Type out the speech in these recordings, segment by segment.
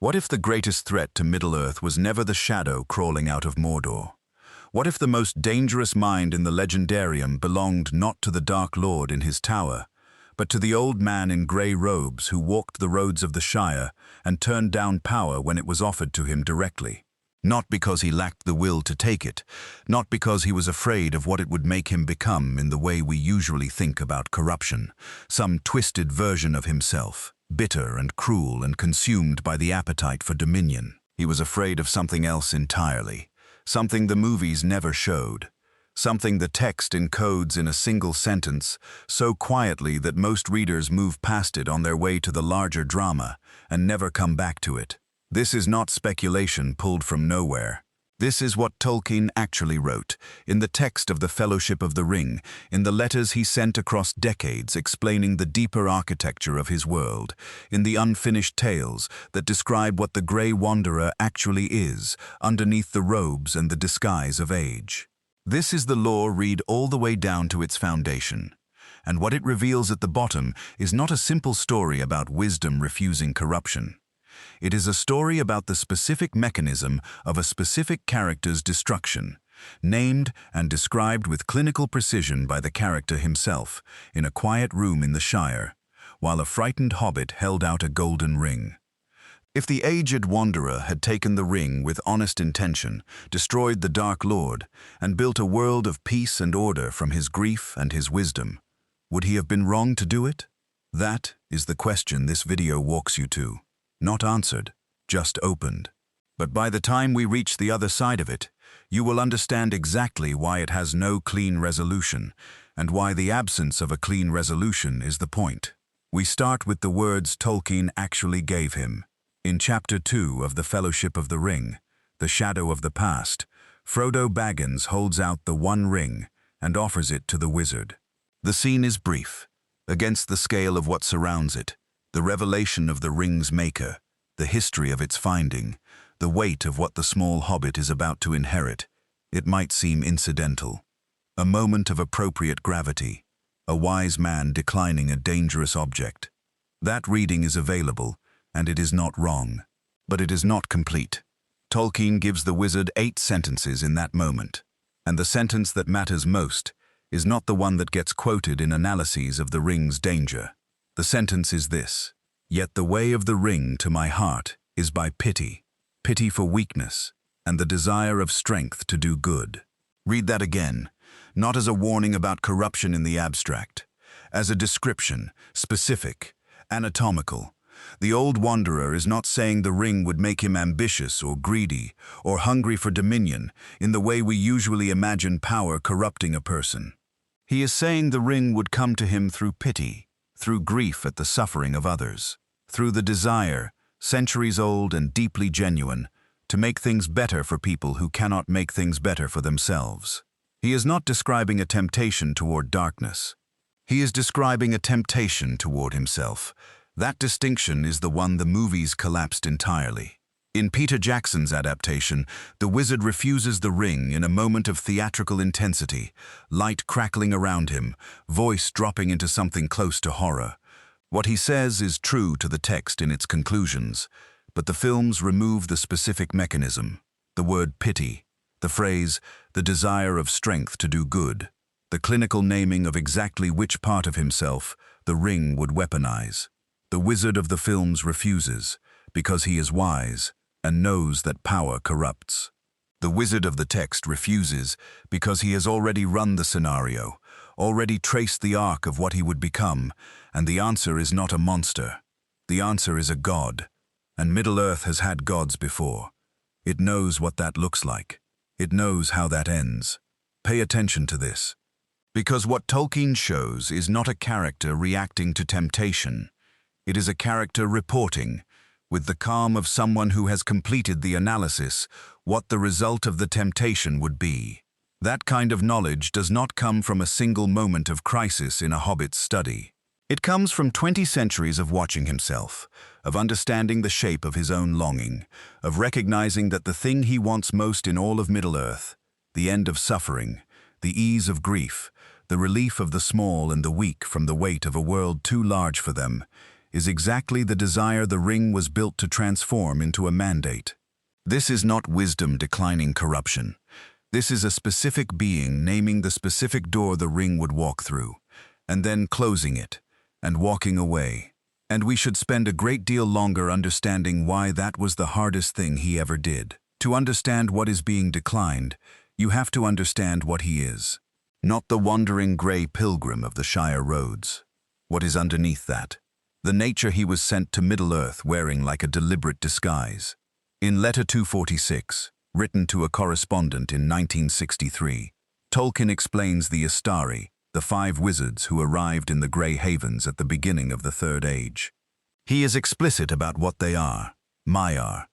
What if the greatest threat to Middle-earth was never the shadow crawling out of Mordor? What if the most dangerous mind in the legendarium belonged not to the Dark Lord in his tower, but to the old man in grey robes who walked the roads of the Shire and turned down power when it was offered to him directly? Not because he lacked the will to take it, not because he was afraid of what it would make him become in the way we usually think about corruption, some twisted version of himself, bitter and cruel and consumed by the appetite for dominion. He was afraid of something else entirely, something the movies never showed, something the text encodes in a single sentence so quietly that most readers move past it on their way to the larger drama and never come back to it. This is not speculation pulled from nowhere. This is what Tolkien actually wrote, in the text of the Fellowship of the Ring, in the letters he sent across decades explaining the deeper architecture of his world, in the unfinished tales that describe what the Grey Wanderer actually is, underneath the robes and the disguise of age. This is the lore read all the way down to its foundation. And what it reveals at the bottom is not a simple story about wisdom refusing corruption. It is a story about the specific mechanism of a specific character's destruction, named and described with clinical precision by the character himself in a quiet room in the Shire, while a frightened hobbit held out a golden ring. If the aged wanderer had taken the ring with honest intention, destroyed the Dark Lord, and built a world of peace and order from his grief and his wisdom, would he have been wrong to do it? That is the question this video walks you to. Not answered, just opened. But by the time we reach the other side of it, you will understand exactly why it has no clean resolution, and why the absence of a clean resolution is the point. We start with the words Tolkien actually gave him. In Chapter 2 of The Fellowship of the Ring, The Shadow of the Past, Frodo Baggins holds out the one ring and offers it to the wizard. The scene is brief, against the scale of what surrounds it. The revelation of the ring's maker, the history of its finding, the weight of what the small hobbit is about to inherit, it might seem incidental. A moment of appropriate gravity, a wise man declining a dangerous object. That reading is available, and it is not wrong. But it is not complete. Tolkien gives the wizard 8 sentences in that moment, and the sentence that matters most is not the one that gets quoted in analyses of the ring's danger. The sentence is this: "Yet the way of the ring to my heart is by pity, pity for weakness, and the desire of strength to do good." Read that again, not as a warning about corruption in the abstract, as a description, specific, anatomical. The old wanderer is not saying the ring would make him ambitious or greedy or hungry for dominion in the way we usually imagine power corrupting a person. He is saying the ring would come to him through pity, through grief at the suffering of others, through the desire, centuries old and deeply genuine, to make things better for people who cannot make things better for themselves. He is not describing a temptation toward darkness. He is describing a temptation toward himself. That distinction is the one the movies collapsed entirely. In Peter Jackson's adaptation, the wizard refuses the ring in a moment of theatrical intensity, light crackling around him, voice dropping into something close to horror. What he says is true to the text in its conclusions, but the films remove the specific mechanism, the word pity, the phrase, the desire of strength to do good, the clinical naming of exactly which part of himself the ring would weaponize. The wizard of the films refuses, because he is wise and knows that power corrupts. The wizard of the text refuses because he has already run the scenario, already traced the arc of what he would become, and the answer is not a monster. The answer is a god, and Middle-earth has had gods before. It knows what that looks like. It knows how that ends. Pay attention to this. Because what Tolkien shows is not a character reacting to temptation. It is a character reporting, with the calm of someone who has completed the analysis, what the result of the temptation would be. That kind of knowledge does not come from a single moment of crisis in a hobbit's study. It comes from 20 centuries of watching himself, of understanding the shape of his own longing, of recognizing that the thing he wants most in all of Middle-earth, the end of suffering, the ease of grief, the relief of the small and the weak from the weight of a world too large for them, is exactly the desire the ring was built to transform into a mandate. This is not wisdom declining corruption. This is a specific being naming the specific door the ring would walk through, and then closing it, and walking away. And we should spend a great deal longer understanding why that was the hardest thing he ever did. To understand what is being declined, you have to understand what he is. Not the wandering grey pilgrim of the Shire roads. What is underneath that? The nature he was sent to Middle-earth wearing like a deliberate disguise. In Letter 246, written to a correspondent in 1963, Tolkien explains the Istari, the 5 wizards who arrived in the Grey Havens at the beginning of the Third Age. He is explicit about what they are, Maiar,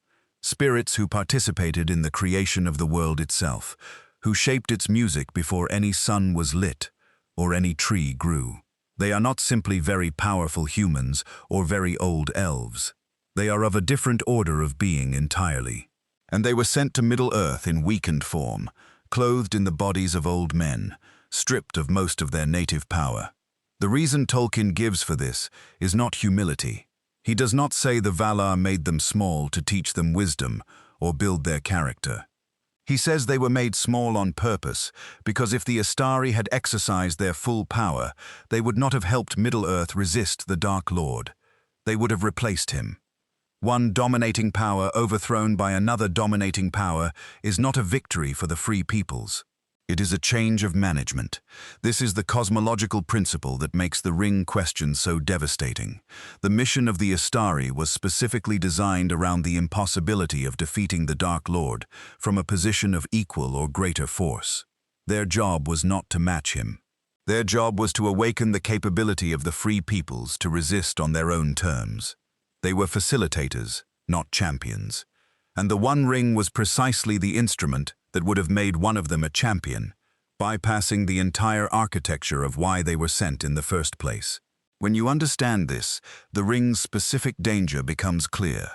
spirits who participated in the creation of the world itself, who shaped its music before any sun was lit or any tree grew. They are not simply very powerful humans or very old elves. They are of a different order of being entirely. And they were sent to Middle-earth in weakened form, clothed in the bodies of old men, stripped of most of their native power. The reason Tolkien gives for this is not humility. He does not say the Valar made them small to teach them wisdom or build their character. He says they were made small on purpose, because if the Istari had exercised their full power, they would not have helped Middle-earth resist the Dark Lord. They would have replaced him. One dominating power overthrown by another dominating power is not a victory for the free peoples. It is a change of management. This is the cosmological principle that makes the ring question so devastating. The mission of the Istari was specifically designed around the impossibility of defeating the Dark Lord from a position of equal or greater force. Their job was not to match him. Their job was to awaken the capability of the free peoples to resist on their own terms. They were facilitators, not champions. And the One Ring was precisely the instrument that would have made one of them a champion, bypassing the entire architecture of why they were sent in the first place. When you understand this, the ring's specific danger becomes clear.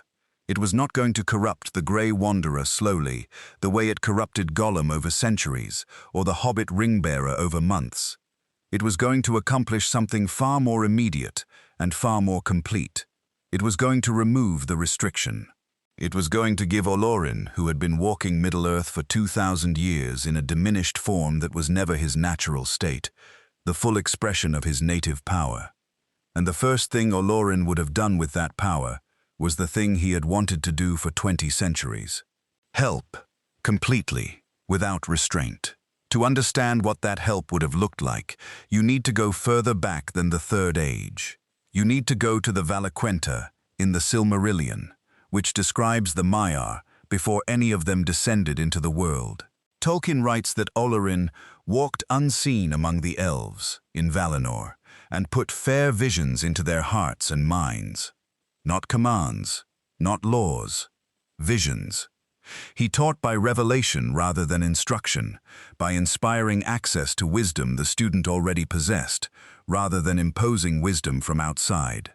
It was not going to corrupt the Grey Wanderer slowly, the way it corrupted Gollum over centuries, or the Hobbit Ringbearer over months. It was going to accomplish something far more immediate and far more complete. It was going to remove the restriction. It was going to give Olorin, who had been walking Middle-earth for 2,000 years in a diminished form that was never his natural state, the full expression of his native power. And the first thing Olorin would have done with that power was the thing he had wanted to do for 20 centuries. Help, completely, without restraint. To understand what that help would have looked like, you need to go further back than the Third Age. You need to go to the Valaquenta in the Silmarillion, which describes the Maiar before any of them descended into the world. Tolkien writes that Olorin walked unseen among the elves in Valinor and put fair visions into their hearts and minds. Not commands, not laws, visions. He taught by revelation rather than instruction, by inspiring access to wisdom the student already possessed, rather than imposing wisdom from outside.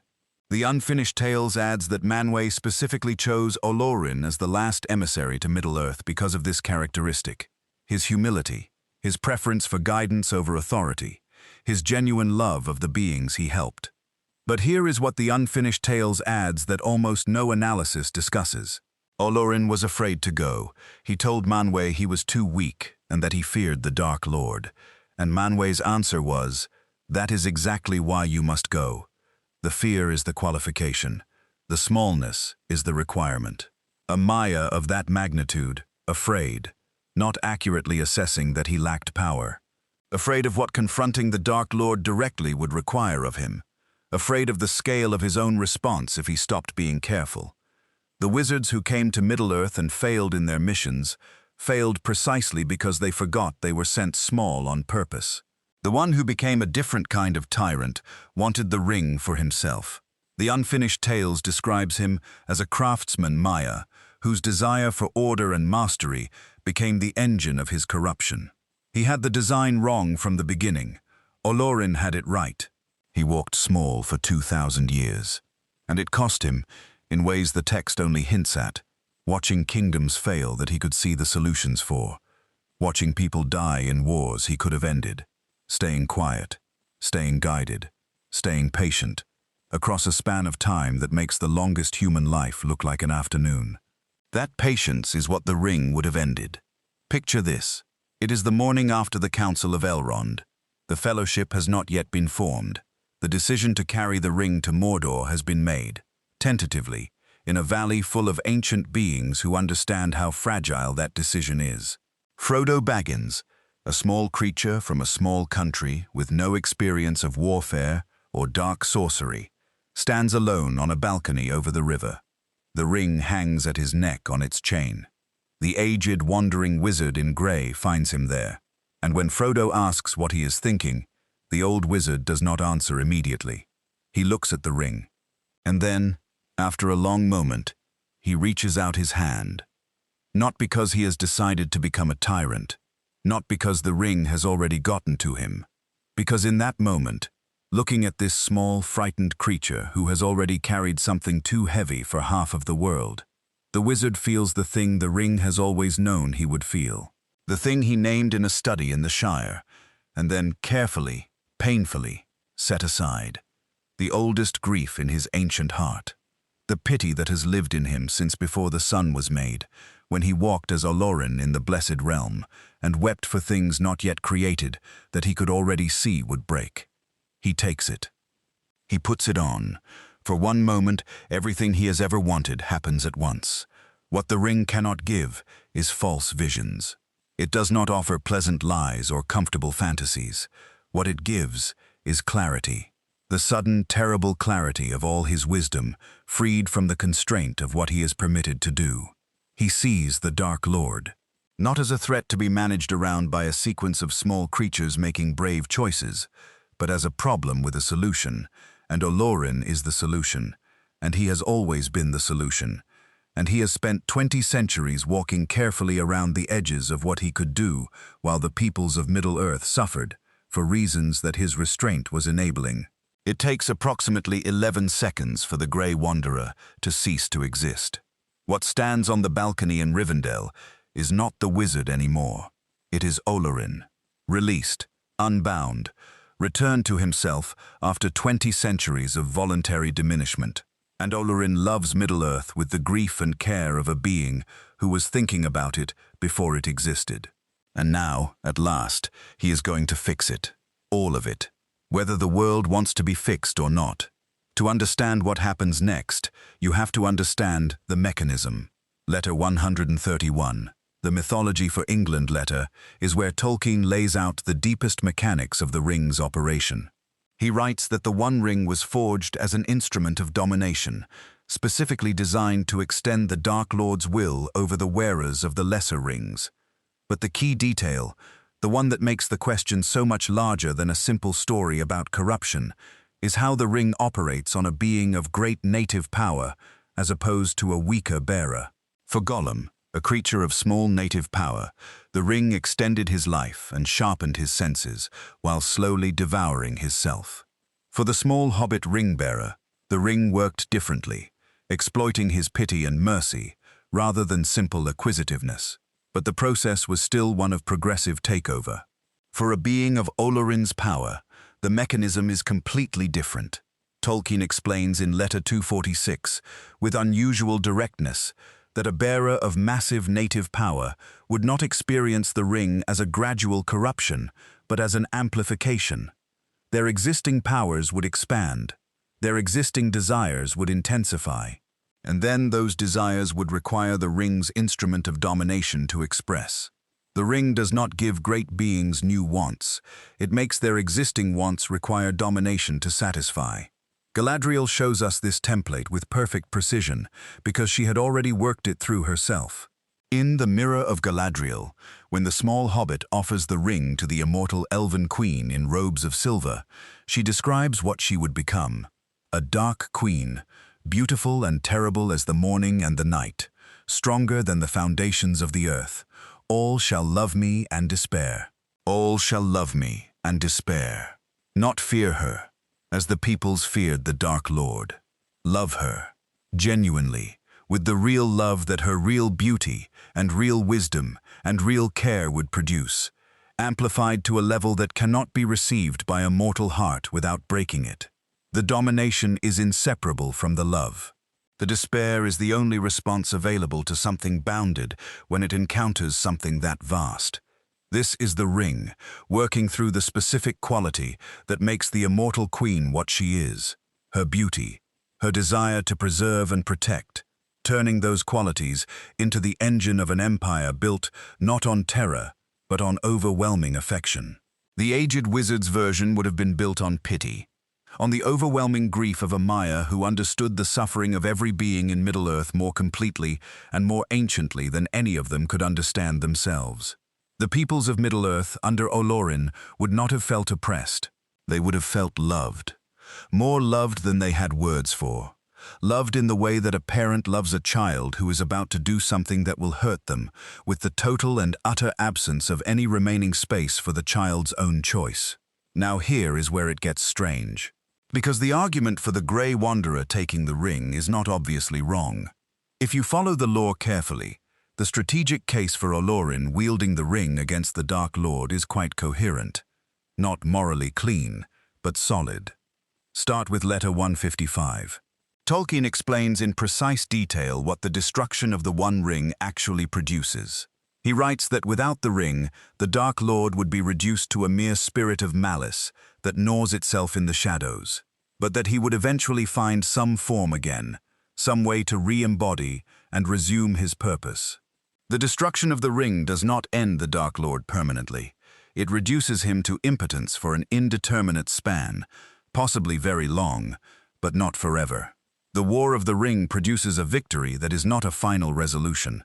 The Unfinished Tales adds that Manwë specifically chose Olorin as the last emissary to Middle-earth because of this characteristic: his humility, his preference for guidance over authority, his genuine love of the beings he helped. But here is what the Unfinished Tales adds that almost no analysis discusses. Olorin was afraid to go. He told Manwë he was too weak and that he feared the Dark Lord. And Manwë's answer was, "That is exactly why you must go. The fear is the qualification. The smallness is the requirement." A Maya of that magnitude, afraid, not accurately assessing that he lacked power. Afraid of what confronting the Dark Lord directly would require of him. Afraid of the scale of his own response if he stopped being careful. The wizards who came to Middle-earth and failed in their missions failed precisely because they forgot they were sent small on purpose. The one who became a different kind of tyrant wanted the ring for himself. The Unfinished Tales describes him as a craftsman Maya, whose desire for order and mastery became the engine of his corruption. He had the design wrong from the beginning. Olorin had it right. He walked small for 2,000 years. And it cost him, in ways the text only hints at, watching kingdoms fail that he could see the solutions for, watching people die in wars he could have ended, staying quiet, staying guided, staying patient, across a span of time that makes the longest human life look like an afternoon. That patience is what the ring would have ended. Picture this. It is the morning after the Council of Elrond. The Fellowship has not yet been formed. The decision to carry the ring to Mordor has been made, tentatively, in a valley full of ancient beings who understand how fragile that decision is. Frodo Baggins, a small creature from a small country with no experience of warfare or dark sorcery, stands alone on a balcony over the river. The ring hangs at his neck on its chain. The aged, wandering wizard in grey finds him there, and when Frodo asks what he is thinking, the old wizard does not answer immediately. He looks at the ring, and then, after a long moment, he reaches out his hand. Not because he has decided to become a tyrant, not because the ring has already gotten to him, because in that moment, looking at this small, frightened creature who has already carried something too heavy for half of the world, the wizard feels the thing the ring has always known he would feel. The thing he named in a study in the Shire, and then carefully, painfully, set aside. The oldest grief in his ancient heart. The pity that has lived in him since before the sun was made, when he walked as Olorin in the Blessed Realm, and wept for things not yet created that he could already see would break. He takes it. He puts it on. For one moment, everything he has ever wanted happens at once. What the ring cannot give is false visions. It does not offer pleasant lies or comfortable fantasies. What it gives is clarity. The sudden, terrible clarity of all his wisdom, freed from the constraint of what he is permitted to do. He sees the Dark Lord, not as a threat to be managed around by a sequence of small creatures making brave choices, but as a problem with a solution, and Olorin is the solution, and he has always been the solution, and he has spent 20 centuries walking carefully around the edges of what he could do while the peoples of Middle-earth suffered, for reasons that his restraint was enabling. It takes approximately 11 seconds for the Grey Wanderer to cease to exist. What stands on the balcony in Rivendell is not the wizard anymore. It is Olorin, released, unbound, returned to himself after 20 centuries of voluntary diminishment. And Olorin loves Middle-earth with the grief and care of a being who was thinking about it before it existed. And now, at last, he is going to fix it. All of it. Whether the world wants to be fixed or not. To understand what happens next, you have to understand the mechanism. Letter 131, the Mythology for England letter, is where Tolkien lays out the deepest mechanics of the ring's operation. He writes that the One Ring was forged as an instrument of domination, specifically designed to extend the Dark Lord's will over the wearers of the lesser rings. But the key detail, the one that makes the question so much larger than a simple story about corruption, is how the ring operates on a being of great native power as opposed to a weaker bearer. For Gollum, a creature of small native power, the ring extended his life and sharpened his senses while slowly devouring his self. For the small hobbit ring-bearer, the ring worked differently, exploiting his pity and mercy rather than simple acquisitiveness. But the process was still one of progressive takeover. For a being of Olorin's power, the mechanism is completely different. Tolkien explains in Letter 246, with unusual directness, that a bearer of massive native power would not experience the ring as a gradual corruption, but as an amplification. Their existing powers would expand. Their existing desires would intensify. And then those desires would require the ring's instrument of domination to express. The ring does not give great beings new wants. It makes their existing wants require domination to satisfy. Galadriel shows us this template with perfect precision because she had already worked it through herself. In The Mirror of Galadriel, when the small hobbit offers the ring to the immortal elven queen in robes of silver, she describes what she would become. A dark queen, beautiful and terrible as the morning and the night, stronger than the foundations of the earth. All shall love me and despair. All shall love me and despair. Not fear her, as the peoples feared the Dark Lord. Love her, genuinely, with the real love that her real beauty and real wisdom and real care would produce, amplified to a level that cannot be received by a mortal heart without breaking it. The domination is inseparable from the love. The despair is the only response available to something bounded when it encounters something that vast. This is the ring, working through the specific quality that makes the immortal queen what she is, her beauty, her desire to preserve and protect, turning those qualities into the engine of an empire built not on terror, but on overwhelming affection. The aged wizard's version would have been built on pity, on the overwhelming grief of a Maya who understood the suffering of every being in Middle-earth more completely and more anciently than any of them could understand themselves. The peoples of Middle-earth under Olorin would not have felt oppressed. They would have felt loved. More loved than they had words for. Loved in the way that a parent loves a child who is about to do something that will hurt them, with the total and utter absence of any remaining space for the child's own choice. Now here is where it gets strange. Because the argument for the Grey Wanderer taking the ring is not obviously wrong. If you follow the lore carefully, the strategic case for Olorin wielding the ring against the Dark Lord is quite coherent. Not morally clean, but solid. Start with letter 155. Tolkien explains in precise detail what the destruction of the One Ring actually produces. He writes that without the ring, the Dark Lord would be reduced to a mere spirit of malice that gnaws itself in the shadows, but that he would eventually find some form again, some way to re-embody and resume his purpose. The destruction of the ring does not end the Dark Lord permanently. It reduces him to impotence for an indeterminate span, possibly very long, but not forever. The War of the Ring produces a victory that is not a final resolution.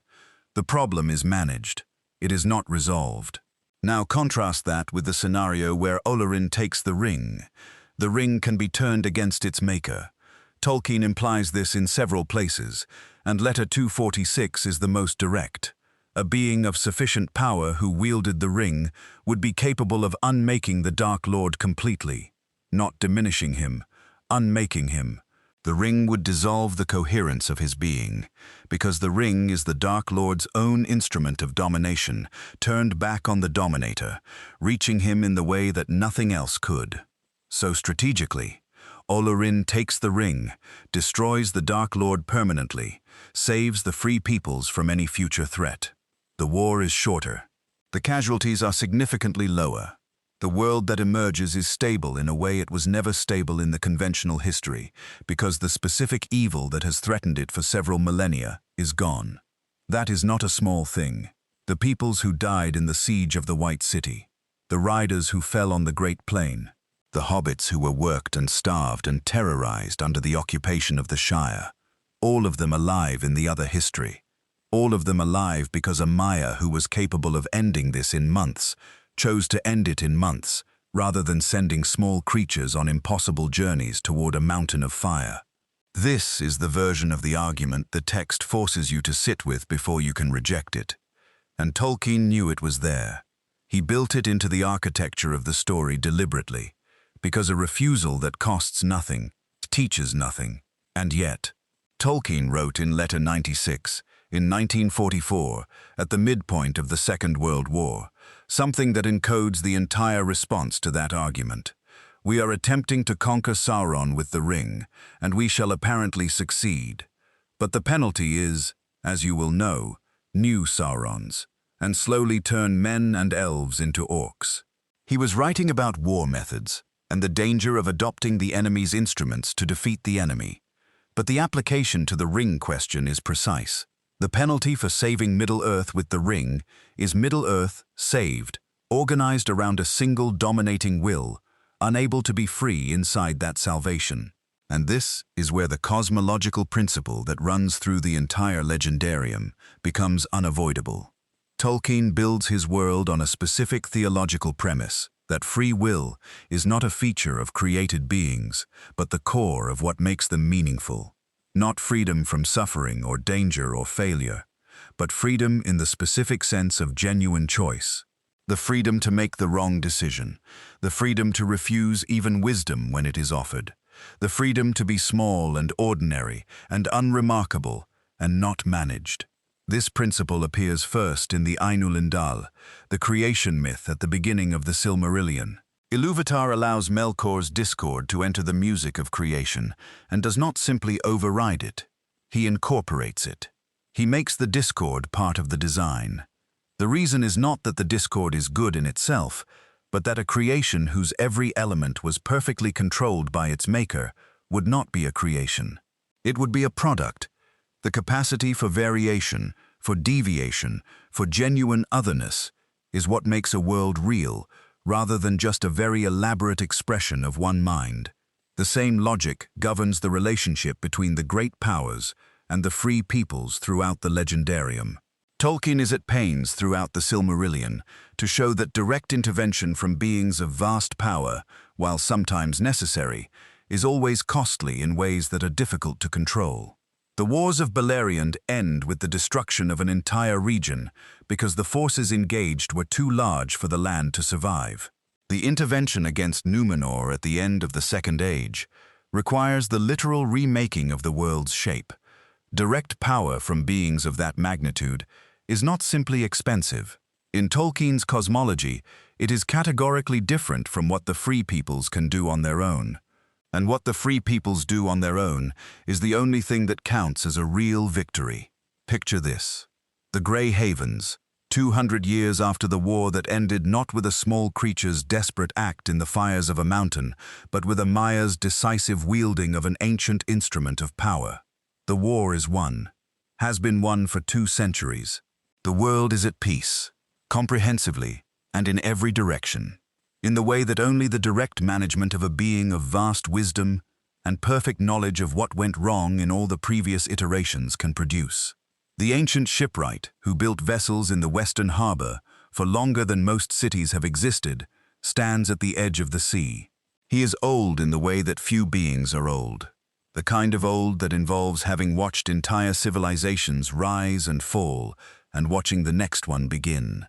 The problem is managed. It is not resolved. Now contrast that with the scenario where Olorin takes the ring. The ring can be turned against its maker. Tolkien implies this in several places, and letter 246 is the most direct. A being of sufficient power who wielded the ring would be capable of unmaking the Dark Lord completely, not diminishing him, unmaking him. The ring would dissolve the coherence of his being, because the ring is the Dark Lord's own instrument of domination, turned back on the dominator, reaching him in the way that nothing else could. So strategically, Olorin takes the ring, destroys the Dark Lord permanently, saves the free peoples from any future threat. The war is shorter. The casualties are significantly lower. The world that emerges is stable in a way it was never stable in the conventional history, because the specific evil that has threatened it for several millennia is gone. That is not a small thing. The peoples who died in the siege of the White City, the riders who fell on the Great Plain, the hobbits who were worked and starved and terrorized under the occupation of the Shire, all of them alive in the other history. All of them alive because a Maya who was capable of ending this in months chose to end it in months, rather than sending small creatures on impossible journeys toward a mountain of fire. This is the version of the argument the text forces you to sit with before you can reject it. And Tolkien knew it was there. He built it into the architecture of the story deliberately, because a refusal that costs nothing, teaches nothing. And yet, Tolkien wrote in letter 96, in 1944, at the midpoint of the Second World War, something that encodes the entire response to that argument. We are attempting to conquer Sauron with the ring, and we shall apparently succeed. But the penalty is, as you will know, new Saurons, and slowly turn men and elves into orcs. He was writing about war methods, and the danger of adopting the enemy's instruments to defeat the enemy. But the application to the ring question is precise. The penalty for saving Middle-earth with the ring is Middle-earth saved, organized around a single dominating will, unable to be free inside that salvation. And this is where the cosmological principle that runs through the entire legendarium becomes unavoidable. Tolkien builds his world on a specific theological premise, that free will is not a feature of created beings, but the core of what makes them meaningful. Not freedom from suffering or danger or failure, but freedom in the specific sense of genuine choice. The freedom to make the wrong decision, the freedom to refuse even wisdom when it is offered, the freedom to be small and ordinary and unremarkable and not managed. This principle appears first in the Ainulindal, the creation myth at the beginning of the Silmarillion. Iluvatar allows Melkor's discord to enter the music of creation and does not simply override it. He incorporates it. He makes the discord part of the design. The reason is not that the discord is good in itself, but that a creation whose every element was perfectly controlled by its maker would not be a creation. It would be a product. The capacity for variation, for deviation, for genuine otherness is what makes a world real, rather than just a very elaborate expression of one mind. The same logic governs the relationship between the great powers and the free peoples throughout the legendarium. Tolkien is at pains throughout the Silmarillion to show that direct intervention from beings of vast power, while sometimes necessary, is always costly in ways that are difficult to control. The wars of Beleriand end with the destruction of an entire region because the forces engaged were too large for the land to survive. The intervention against Númenor at the end of the Second Age requires the literal remaking of the world's shape. Direct power from beings of that magnitude is not simply expensive. In Tolkien's cosmology, it is categorically different from what the free peoples can do on their own. And what the free peoples do on their own is the only thing that counts as a real victory. Picture this. The Grey Havens, 200 years after the war that ended not with a small creature's desperate act in the fires of a mountain, but with a Maya's decisive wielding of an ancient instrument of power. The war is won, has been won for 2 centuries. The world is at peace, comprehensively and in every direction, in the way that only the direct management of a being of vast wisdom and perfect knowledge of what went wrong in all the previous iterations can produce. The ancient shipwright, who built vessels in the western harbor for longer than most cities have existed, stands at the edge of the sea. He is old in the way that few beings are old, the kind of old that involves having watched entire civilizations rise and fall and watching the next one begin.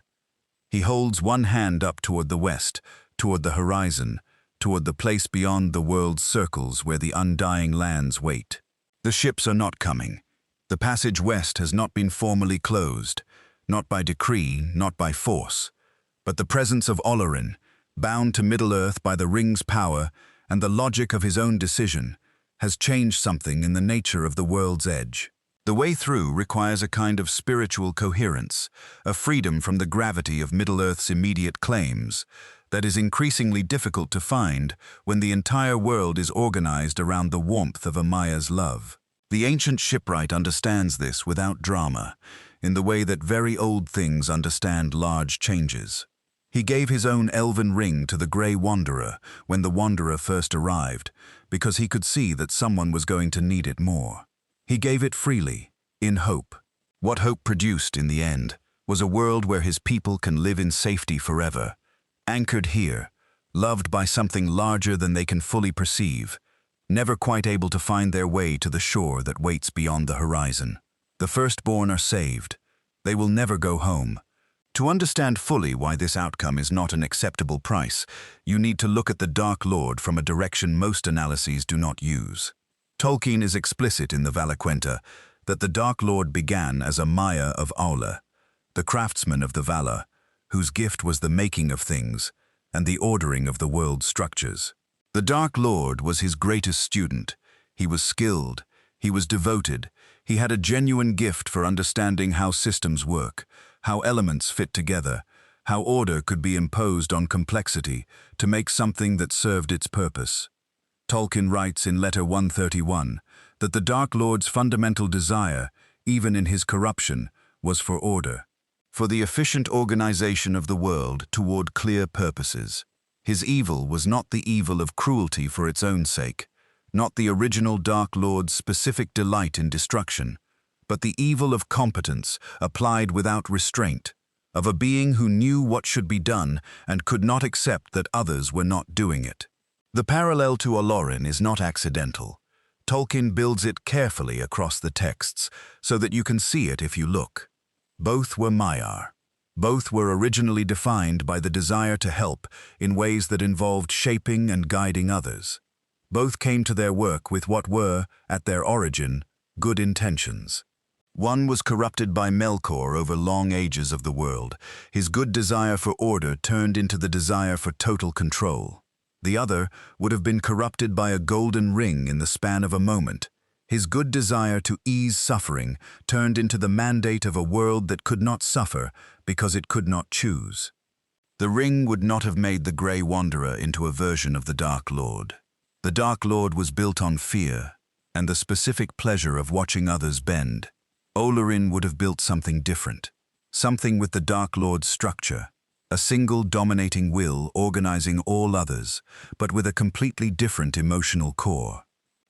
He holds one hand up toward the west, toward the horizon, toward the place beyond the world's circles where the undying lands wait. The ships are not coming. The passage west has not been formally closed, not by decree, not by force, but the presence of Olorin, bound to Middle-earth by the ring's power and the logic of his own decision, has changed something in the nature of the world's edge. The way through requires a kind of spiritual coherence, a freedom from the gravity of Middle-earth's immediate claims, that is increasingly difficult to find when the entire world is organized around the warmth of a Maya's love. The ancient shipwright understands this without drama, in the way that very old things understand large changes. He gave his own elven ring to the Grey Wanderer when the Wanderer first arrived, because he could see that someone was going to need it more. He gave it freely, in hope. What hope produced in the end was a world where his people can live in safety forever, anchored here, loved by something larger than they can fully perceive, never quite able to find their way to the shore that waits beyond the horizon. The firstborn are saved. They will never go home. To understand fully why this outcome is not an acceptable price, you need to look at the Dark Lord from a direction most analyses do not use. Tolkien is explicit in the Valaquenta that the Dark Lord began as a Maya of Aula, the craftsman of the Vala, whose gift was the making of things and the ordering of the world's structures. The Dark Lord was his greatest student. He was skilled, he was devoted, he had a genuine gift for understanding how systems work, how elements fit together, how order could be imposed on complexity to make something that served its purpose. Tolkien writes in Letter 131 that the Dark Lord's fundamental desire, even in his corruption, was for order, for the efficient organization of the world toward clear purposes. His evil was not the evil of cruelty for its own sake, not the original Dark Lord's specific delight in destruction, but the evil of competence applied without restraint, of a being who knew what should be done and could not accept that others were not doing it. The parallel to Olorin is not accidental. Tolkien builds it carefully across the texts so that you can see it if you look. Both were Maiar. Both were originally defined by the desire to help in ways that involved shaping and guiding others. Both came to their work with what were, at their origin, good intentions. One was corrupted by Melkor over long ages of the world. His good desire for order turned into the desire for total control. The other would have been corrupted by a golden ring in the span of a moment. His good desire to ease suffering turned into the mandate of a world that could not suffer because it could not choose. The ring would not have made the Grey Wanderer into a version of the Dark Lord. The Dark Lord was built on fear and the specific pleasure of watching others bend. Olorin would have built something different, something with the Dark Lord's structure, a single dominating will organizing all others, but with a completely different emotional core.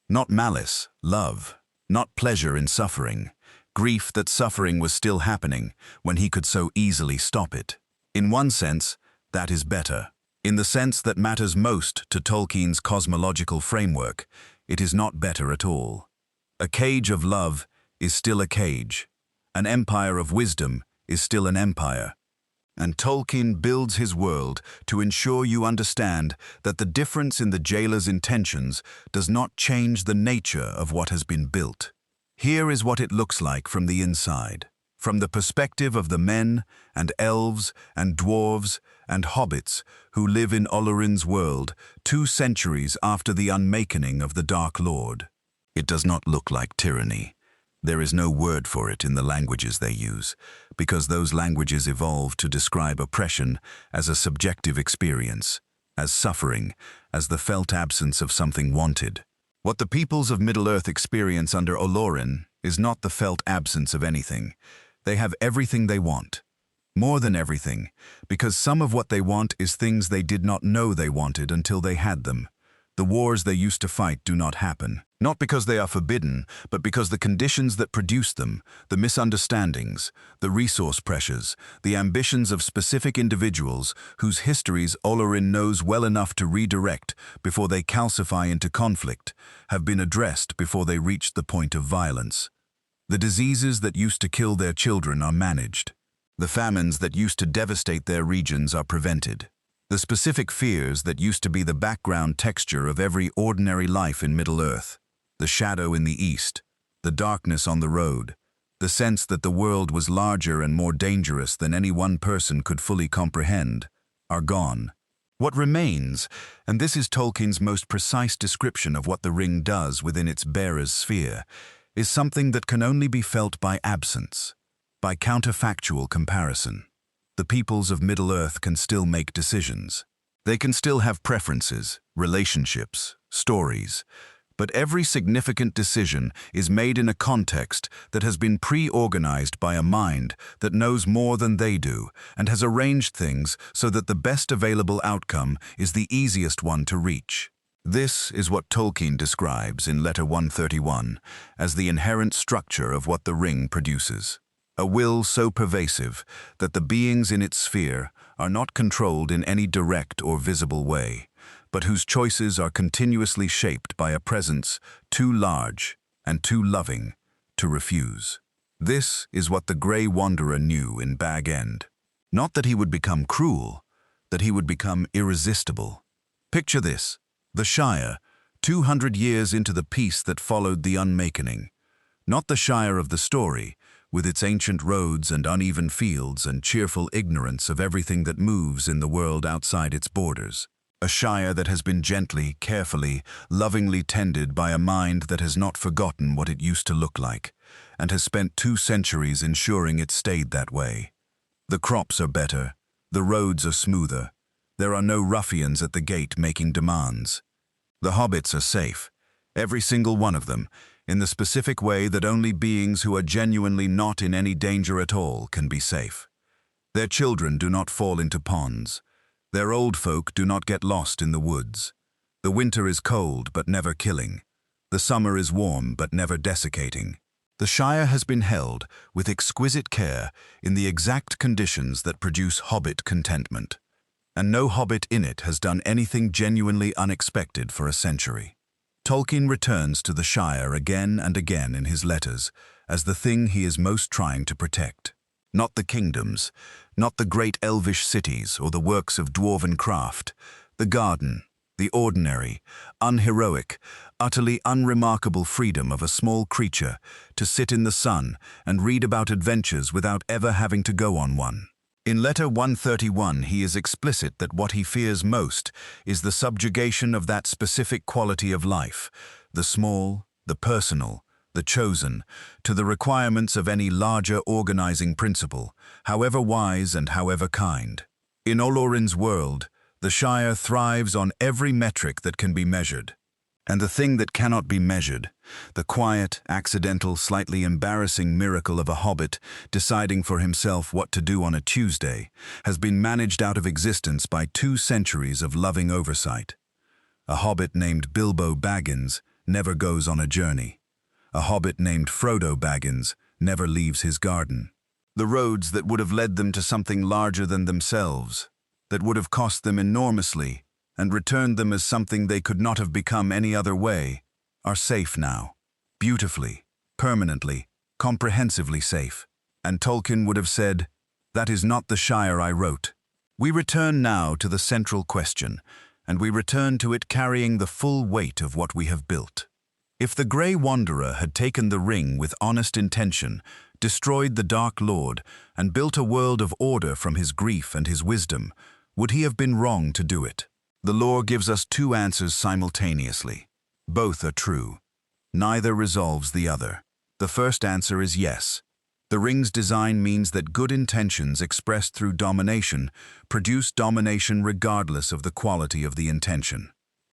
Not malice, love, not pleasure in suffering, grief that suffering was still happening when he could so easily stop it. In one sense, that is better. In the sense that matters most to Tolkien's cosmological framework, it is not better at all. A cage of love is still a cage. An empire of wisdom is still an empire. And Tolkien builds his world to ensure you understand that the difference in the jailer's intentions does not change the nature of what has been built. Here is what it looks like from the inside. From the perspective of the men and elves and dwarves and hobbits who live in Olorin's world 2 centuries after the unmakening of the Dark Lord. It does not look like tyranny. There is no word for it in the languages they use, because those languages evolved to describe oppression as a subjective experience, as suffering, as the felt absence of something wanted. What the peoples of Middle-earth experience under Olorin is not the felt absence of anything. They have everything they want. More than everything, because some of what they want is things they did not know they wanted until they had them. The wars they used to fight do not happen, not because they are forbidden, but because the conditions that produce them, the misunderstandings, the resource pressures, the ambitions of specific individuals whose histories Olorin knows well enough to redirect before they calcify into conflict, have been addressed before they reach the point of violence. The diseases that used to kill their children are managed. The famines that used to devastate their regions are prevented. The specific fears that used to be the background texture of every ordinary life in Middle-earth, the shadow in the east, the darkness on the road, the sense that the world was larger and more dangerous than any one person could fully comprehend, are gone. What remains, and this is Tolkien's most precise description of what the ring does within its bearer's sphere, is something that can only be felt by absence, by counterfactual comparison. The peoples of Middle-earth can still make decisions. They can still have preferences, relationships, stories, but every significant decision is made in a context that has been pre-organized by a mind that knows more than they do and has arranged things so that the best available outcome is the easiest one to reach. This is what Tolkien describes in Letter 131 as the inherent structure of what the ring produces. A will so pervasive that the beings in its sphere are not controlled in any direct or visible way, but whose choices are continuously shaped by a presence too large and too loving to refuse. This is what the Grey Wanderer knew in Bag End. Not that he would become cruel, that he would become irresistible. Picture this. The Shire, 200 years into the peace that followed the unmakening. Not the Shire of the story, with its ancient roads and uneven fields and cheerful ignorance of everything that moves in the world outside its borders. A Shire that has been gently, carefully, lovingly tended by a mind that has not forgotten what it used to look like, and has spent 2 centuries ensuring it stayed that way. The crops are better, the roads are smoother. There are no ruffians at the gate making demands. The hobbits are safe, every single one of them, in the specific way that only beings who are genuinely not in any danger at all can be safe. Their children do not fall into ponds. Their old folk do not get lost in the woods. The winter is cold but never killing. The summer is warm but never desiccating. The Shire has been held with exquisite care in the exact conditions that produce hobbit contentment. And no hobbit in it has done anything genuinely unexpected for a century. Tolkien returns to the Shire again and again in his letters as the thing he is most trying to protect. Not the kingdoms, not the great elvish cities or the works of dwarven craft, the garden, the ordinary, unheroic, utterly unremarkable freedom of a small creature to sit in the sun and read about adventures without ever having to go on one. In letter 131, he is explicit that what he fears most is the subjugation of that specific quality of life, the small, the personal, the chosen, to the requirements of any larger organizing principle, however wise and however kind. In Olorin's world, the Shire thrives on every metric that can be measured. And the thing that cannot be measured, the quiet, accidental, slightly embarrassing miracle of a hobbit deciding for himself what to do on a Tuesday, has been managed out of existence by 2 centuries of loving oversight. A hobbit named Bilbo Baggins never goes on a journey. A hobbit named Frodo Baggins never leaves his garden. The roads that would have led them to something larger than themselves, that would have cost them enormously, and returned them as something they could not have become any other way, are safe now. Beautifully, permanently, comprehensively safe. And Tolkien would have said, "That is not the Shire I wrote." We return now to the central question, and we return to it carrying the full weight of what we have built. If the Grey Wanderer had taken the ring with honest intention, destroyed the Dark Lord, and built a world of order from his grief and his wisdom, would he have been wrong to do it? The lore gives us 2 answers simultaneously. Both are true. Neither resolves the other. The first answer is yes. The ring's design means that good intentions expressed through domination produce domination regardless of the quality of the intention.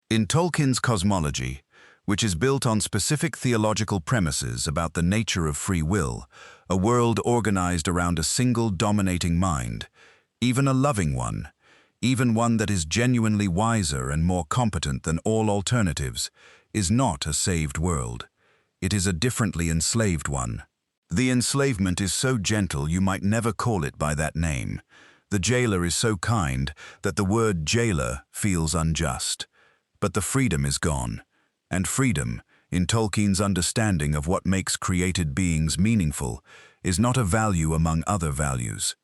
In Tolkien's cosmology, which is built on specific theological premises about the nature of free will, a world organized around a single dominating mind, even a loving one, even one that is genuinely wiser and more competent than all alternatives, is not a saved world. It is a differently enslaved one. The enslavement is so gentle you might never call it by that name. The jailer is so kind that the word jailer feels unjust. But the freedom is gone. And freedom, in Tolkien's understanding of what makes created beings meaningful, is not a value among other values.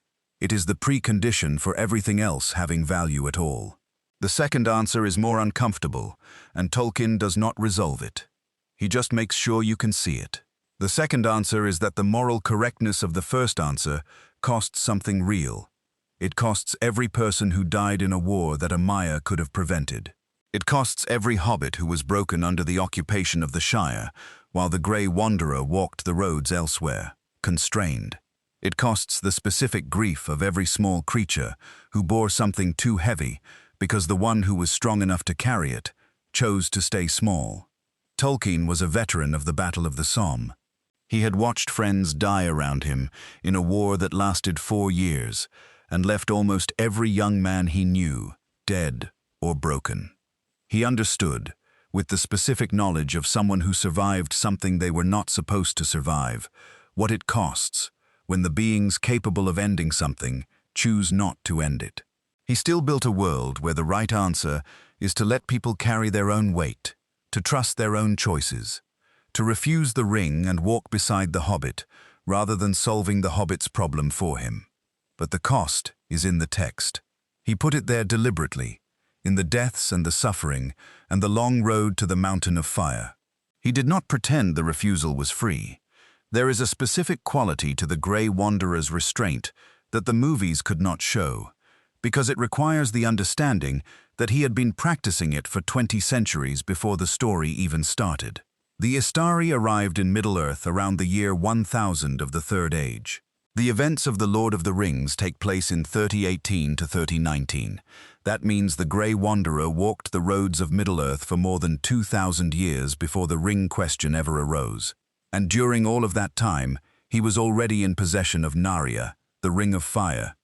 It is the precondition for everything else having value at all. The second answer is more uncomfortable, and Tolkien does not resolve it. He just makes sure you can see it. The second answer is that the moral correctness of the first answer costs something real. It costs every person who died in a war that a Maya could have prevented. It costs every hobbit who was broken under the occupation of the Shire, while the Grey Wanderer walked the roads elsewhere, constrained. It costs the specific grief of every small creature who bore something too heavy because the one who was strong enough to carry it chose to stay small. Tolkien was a veteran of the Battle of the Somme. He had watched friends die around him in a war that lasted 4 years and left almost every young man he knew dead or broken. He understood, with the specific knowledge of someone who survived something they were not supposed to survive, what it costs when the beings capable of ending something choose not to end it. He still built a world where the right answer is to let people carry their own weight, to trust their own choices, to refuse the ring and walk beside the hobbit, rather than solving the hobbit's problem for him. But the cost is in the text. He put it there deliberately, in the deaths and the suffering and the long road to the mountain of fire. He did not pretend the refusal was free. There is a specific quality to the Grey Wanderer's restraint that the movies could not show, because it requires the understanding that he had been practicing it for 20 centuries before the story even started. The Istari arrived in Middle-earth around the year 1000 of the Third Age. The events of The Lord of the Rings take place in 3018 to 3019. That means the Grey Wanderer walked the roads of Middle-earth for more than 2,000 years before the ring question ever arose. And during all of that time, he was already in possession of Narya, the Ring of Fire,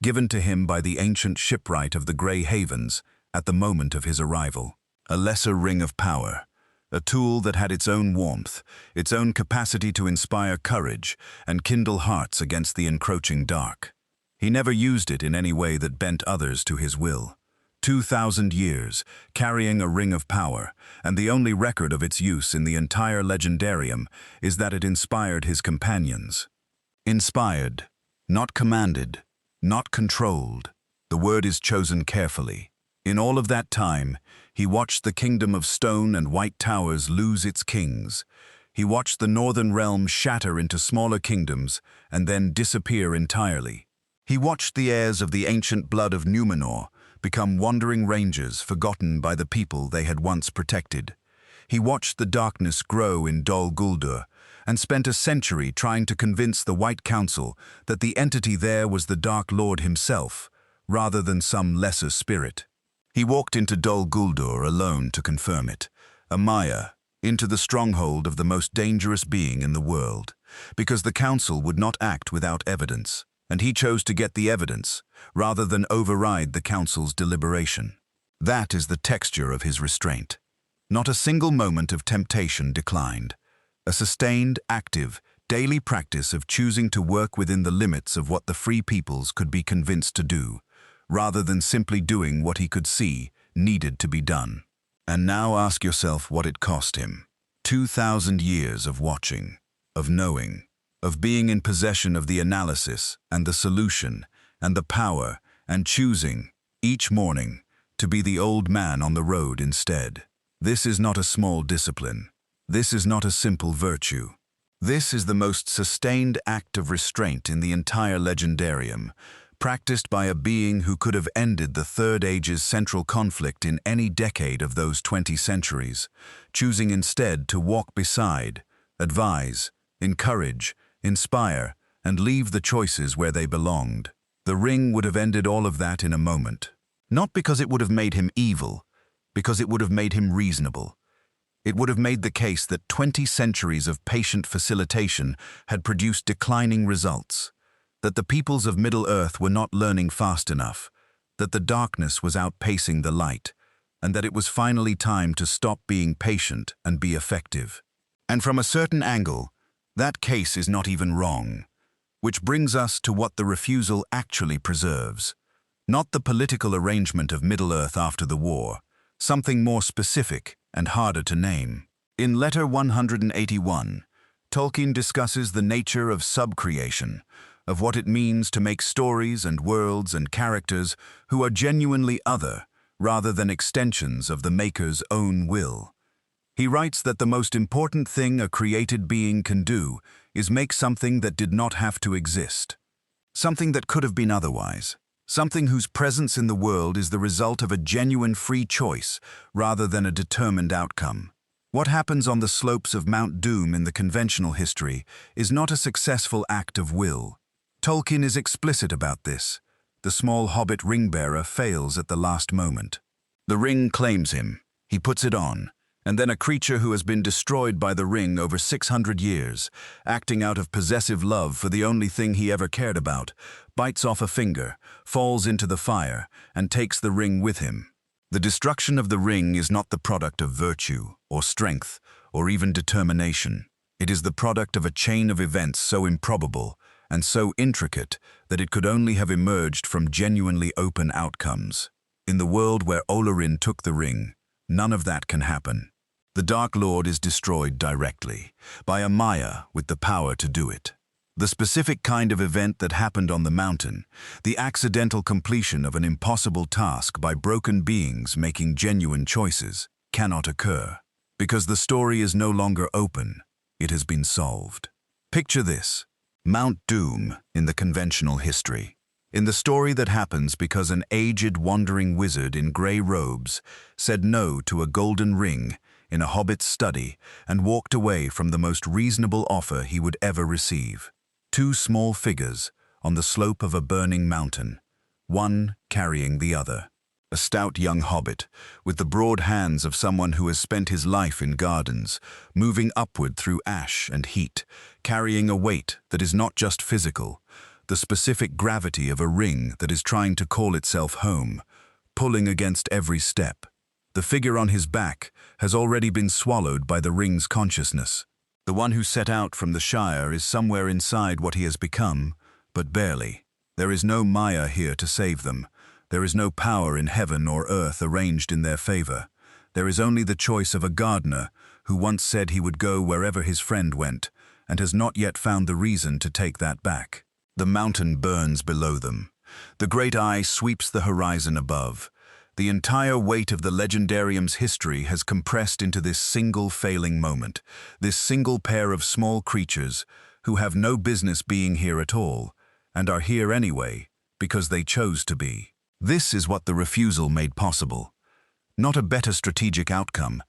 given to him by the ancient shipwright of the Grey Havens at the moment of his arrival. A lesser ring of power, a tool that had its own warmth, its own capacity to inspire courage and kindle hearts against the encroaching dark. He never used it in any way that bent others to his will. 2,000 years, carrying a ring of power, and the only record of its use in the entire legendarium is that it inspired his companions. Inspired, not commanded, not controlled. The word is chosen carefully. In all of that time, he watched the kingdom of stone and white towers lose its kings. He watched the northern realm shatter into smaller kingdoms and then disappear entirely. He watched the heirs of the ancient blood of Numenor become wandering rangers forgotten by the people they had once protected. He watched the darkness grow in Dol Guldur and spent a century trying to convince the White Council that the entity there was the Dark Lord himself, rather than some lesser spirit. He walked into Dol Guldur alone to confirm it, a Maya, into the stronghold of the most dangerous being in the world, because the Council would not act without evidence, and he chose to get the evidence, rather than override the Council's deliberation. That is the texture of his restraint. Not a single moment of temptation declined. A sustained, active, daily practice of choosing to work within the limits of what the free peoples could be convinced to do, rather than simply doing what he could see needed to be done. And now ask yourself what it cost him. 2,000 years of watching, of knowing, of being in possession of the analysis and the solution and the power and choosing, each morning, to be the old man on the road instead. This is not a small discipline. This is not a simple virtue. This is the most sustained act of restraint in the entire legendarium, practiced by a being who could have ended the Third Age's central conflict in any decade of those 20 centuries, choosing instead to walk beside, advise, encourage, inspire, and leave the choices where they belonged. The ring would have ended all of that in a moment. Not because it would have made him evil, because it would have made him reasonable. It would have made the case that 20 centuries of patient facilitation had produced declining results, that the peoples of Middle-earth were not learning fast enough, that the darkness was outpacing the light, and that it was finally time to stop being patient and be effective. And from a certain angle, that case is not even wrong, which brings us to what the refusal actually preserves. Not the political arrangement of Middle-earth after the war, something more specific and harder to name. In Letter 181, Tolkien discusses the nature of subcreation, of what it means to make stories and worlds and characters who are genuinely other, rather than extensions of the maker's own will. He writes that the most important thing a created being can do is make something that did not have to exist, something that could have been otherwise. Something whose presence in the world is the result of a genuine free choice rather than a determined outcome. What happens on the slopes of Mount Doom in the conventional history is not a successful act of will. Tolkien is explicit about this. The small hobbit ring-bearer fails at the last moment. The ring claims him. He puts it on. And then a creature who has been destroyed by the ring over 600 years, acting out of possessive love for the only thing he ever cared about, bites off a finger, falls into the fire, and takes the ring with him. The destruction of the ring is not the product of virtue, or strength, or even determination. It is the product of a chain of events so improbable and so intricate that it could only have emerged from genuinely open outcomes. In the world where Olorin took the ring, none of that can happen. The Dark Lord is destroyed directly, by a Maya with the power to do it. The specific kind of event that happened on the mountain, the accidental completion of an impossible task by broken beings making genuine choices, cannot occur, because the story is no longer open, it has been solved. Picture this: Mount Doom in the conventional history. In the story that happens because an aged wandering wizard in grey robes said no to a golden ring in a hobbit's study and walked away from the most reasonable offer he would ever receive. Two small figures on the slope of a burning mountain, one carrying the other. A stout young hobbit, with the broad hands of someone who has spent his life in gardens, moving upward through ash and heat, carrying a weight that is not just physical, the specific gravity of a ring that is trying to call itself home, pulling against every step. The figure on his back has already been swallowed by the ring's consciousness. The one who set out from the Shire is somewhere inside what he has become, but barely. There is no Maya here to save them. There is no power in heaven or earth arranged in their favor. There is only the choice of a gardener who once said he would go wherever his friend went, and has not yet found the reason to take that back. The mountain burns below them. The great eye sweeps the horizon above, The entire weight of the Legendarium's history has compressed into this single failing moment, this single pair of small creatures who have no business being here at all, and are here anyway, because they chose to be. This is what the refusal made possible. Not a better strategic outcome,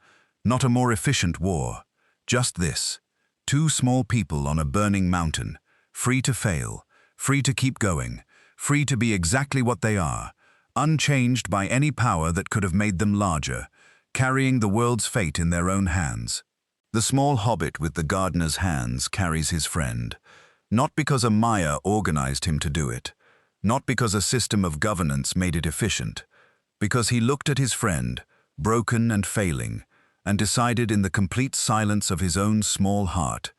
not a more efficient war, just this. Two small people on a burning mountain, free to fail, free to keep going, free to be exactly what they are, unchanged by any power that could have made them larger, carrying the world's fate in their own hands. The small hobbit with the gardener's hands carries his friend, not because a Maya organized him to do it, not because a system of governance made it efficient, because he looked at his friend, broken and failing, and decided in the complete silence of his own small heart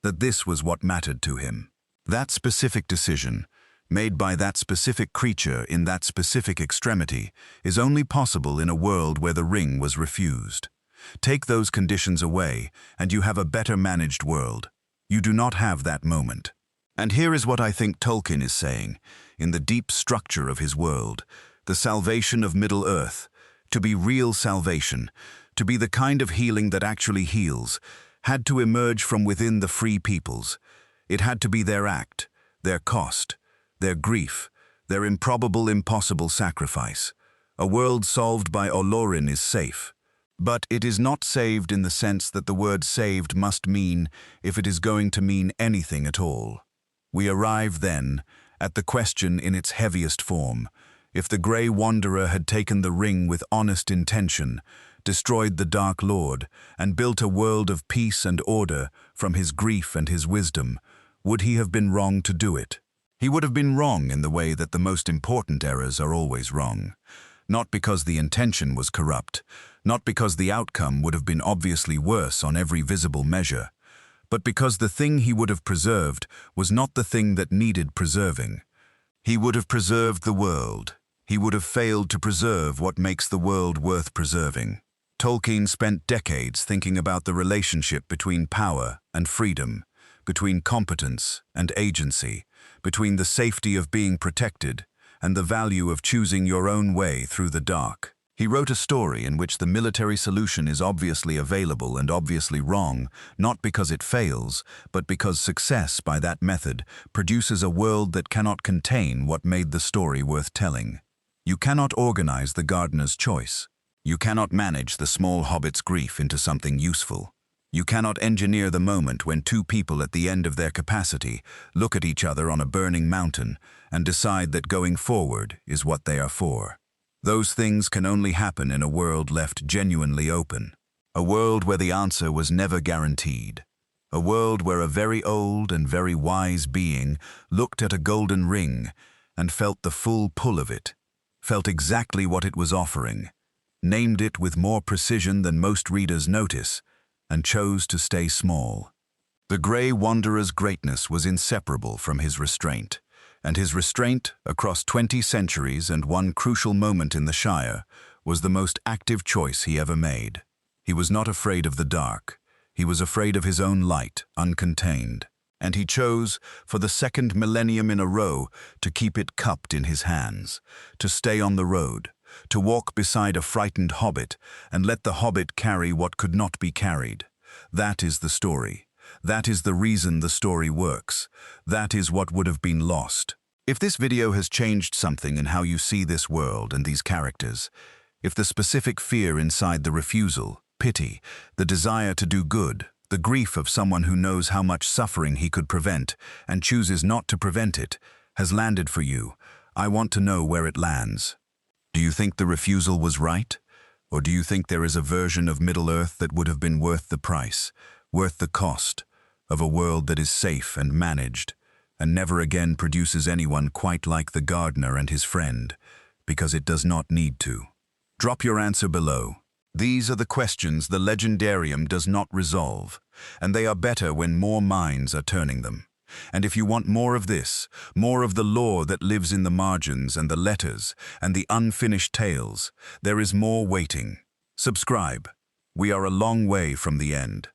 that this was what mattered to him. That specific decision, made by that specific creature in that specific extremity, is only possible in a world where the ring was refused. Take those conditions away, and you have a better managed world. You do not have that moment. And here is what I think Tolkien is saying, in the deep structure of his world, the salvation of Middle-earth, to be real salvation, to be the kind of healing that actually heals, had to emerge from within the free peoples. It had to be their act, their cost, their grief, their improbable, impossible sacrifice. A world solved by Olorin is safe. But it is not saved in the sense that the word saved must mean if it is going to mean anything at all. We arrive then at the question in its heaviest form. If the Grey Wanderer had taken the ring with honest intention, destroyed the Dark Lord, and built a world of peace and order from his grief and his wisdom, would he have been wrong to do it? He would have been wrong in the way that the most important errors are always wrong. Not because the intention was corrupt, not because the outcome would have been obviously worse on every visible measure, but because the thing he would have preserved was not the thing that needed preserving. He would have preserved the world. He would have failed to preserve what makes the world worth preserving. Tolkien spent decades thinking about the relationship between power and freedom, between competence and agency, between the safety of being protected and the value of choosing your own way through the dark. He wrote a story in which the military solution is obviously available and obviously wrong, not because it fails, but because success by that method produces a world that cannot contain what made the story worth telling. You cannot organize the gardener's choice. You cannot manage the small hobbit's grief into something useful. You cannot engineer the moment when two people at the end of their capacity look at each other on a burning mountain and decide that going forward is what they are for. Those things can only happen in a world left genuinely open. A world where the answer was never guaranteed. A world where a very old and very wise being looked at a golden ring and felt the full pull of it, felt exactly what it was offering, named it with more precision than most readers notice, and chose to stay small. The Grey Wanderer's greatness was inseparable from his restraint, and his restraint, across 20 centuries and one crucial moment in the Shire, was the most active choice he ever made. He was not afraid of the dark. He was afraid of his own light, uncontained. And he chose, for the second millennium in a row, to keep it cupped in his hands, to stay on the road, to walk beside a frightened hobbit and let the hobbit carry what could not be carried. That is the story. That is the reason the story works. That is what would have been lost. If this video has changed something in how you see this world and these characters, if the specific fear inside the refusal, pity, the desire to do good, the grief of someone who knows how much suffering he could prevent and chooses not to prevent it, has landed for you, I want to know where it lands. Do you think the refusal was right? Or do you think there is a version of Middle-earth that would have been worth the price, worth the cost, of a world that is safe and managed, and never again produces anyone quite like the gardener and his friend, because it does not need to? Drop your answer below. These are the questions the Legendarium does not resolve, and they are better when more minds are turning them. And if you want more of this, more of the lore that lives in the margins and the letters and the unfinished tales, there is more waiting. Subscribe. We are a long way from the end.